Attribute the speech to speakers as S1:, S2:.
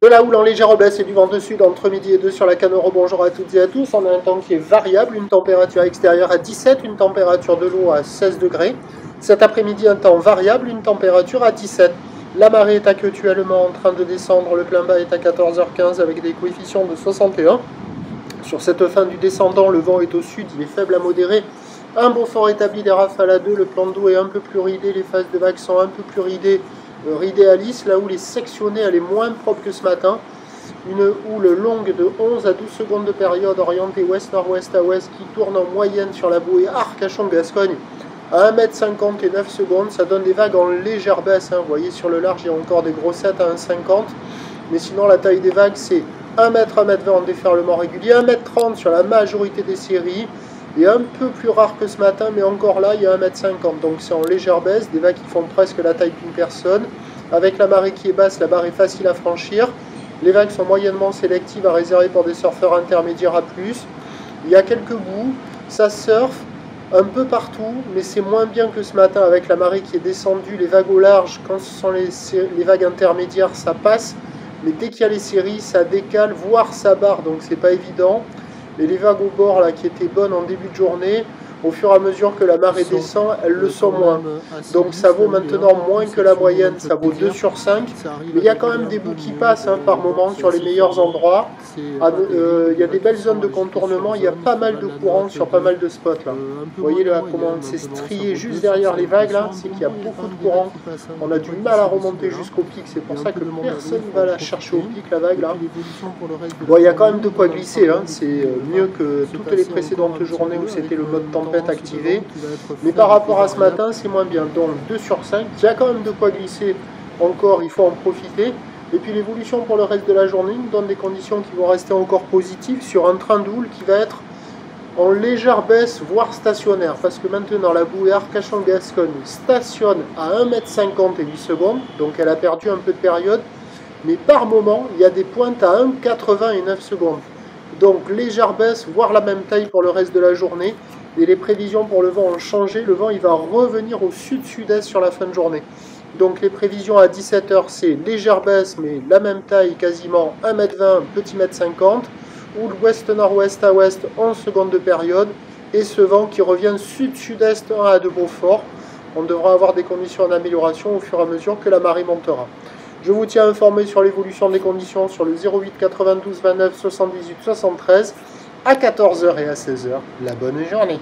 S1: De la houle en légère baisse et du vent de sud entre midi et 2 sur la Canoro. Bonjour à toutes et à tous. On a un temps qui est variable, une température extérieure à 17, une température de l'eau à 16 degrés. Cet après-midi, un temps variable, une température à 17. La marée est actuellement en train de descendre, le plein bas est à 14h15 avec des coefficients de 61. Sur cette fin du descendant, le vent est au sud, il est faible à modéré. Un beau fort établi des rafales à 2, le plan d'eau est un peu plus ridé, les phases de vagues sont un peu plus ridées. Ridée à lisse, là où les sectionnée elle est moins propre que ce matin. Une houle longue de 11 à 12 secondes de période orientée ouest-nord-ouest à ouest qui tourne en moyenne sur la bouée Arcachon-Gascogne à 1,50 m et 9 secondes. Ça donne des vagues en légère baisse. Vous voyez sur le large il y a encore des grossettes à 1,50 m. Mais sinon la taille des vagues c'est 1 m, 1 m 20 en déferlement régulier, 1 m 30 sur la majorité des séries. Et un peu plus rare que ce matin, mais encore là, il y a 1 m 50. Donc c'est en légère baisse, des vagues qui font presque la taille d'une personne. Avec la marée qui est basse, la barre est facile à franchir. Les vagues sont moyennement sélectives à réserver pour des surfeurs intermédiaires à plus. Il y a quelques bouts, ça surfe un peu partout, mais c'est moins bien que ce matin avec la marée qui est descendue. Les vagues au large, quand ce sont les vagues intermédiaires, ça passe. Mais dès qu'il y a les séries, ça décale, voire ça barre, donc c'est pas évident. Et les vagues au bord là, qui étaient bonnes en début de journée, au fur et à mesure que la marée descend, elles le sont moins. Donc ça vaut maintenant moins que la moyenne, ça vaut 2 sur 5. Mais il y a quand même des bouts qui passent par moment sur les meilleurs endroits. Il y a des belles zones de contournement, il y a pas mal de courants sur pas mal de spots là. Vous voyez là comment c'est strié juste derrière les vagues là, c'est qu'il y a beaucoup de courants. On a du mal à remonter jusqu'au pic, c'est pour ça que personne ne va la chercher au pic la vague là. Bon, il y a quand même de quoi glisser, hein. C'est mieux que toutes les précédentes journées où c'était le mode tempête activé. Mais par rapport à ce matin, c'est moins bien. Donc 2 sur 5, il y a quand même de quoi glisser encore, il faut en profiter. Et puis l'évolution pour le reste de la journée nous donne des conditions qui vont rester encore positives sur un train de houle qui va être en légère baisse, voire stationnaire. Parce que maintenant la bouée Arcachon-Gascogne stationne à 1 m 50 et 8 secondes. Donc elle a perdu un peu de période. Mais par moment, il y a des pointes à 1,80 et 9 secondes. Donc légère baisse, voire la même taille pour le reste de la journée. Et les prévisions pour le vent ont changé. Le vent il va revenir au sud-sud-est sur la fin de journée. Donc les prévisions à 17 h c'est légère baisse, mais la même taille, quasiment 1 m 20, petit mètre 50. Ou l'ouest-nord-ouest à ouest, 11 secondes de période. Et ce vent qui revient sud-sud-est 1 à 2 Beaufort. On devra avoir des conditions d'amélioration au fur et à mesure que la marée montera. Je vous tiens informé sur l'évolution des conditions sur le 08 92 29 78 73 à 14 h et à 16 h. La bonne journée.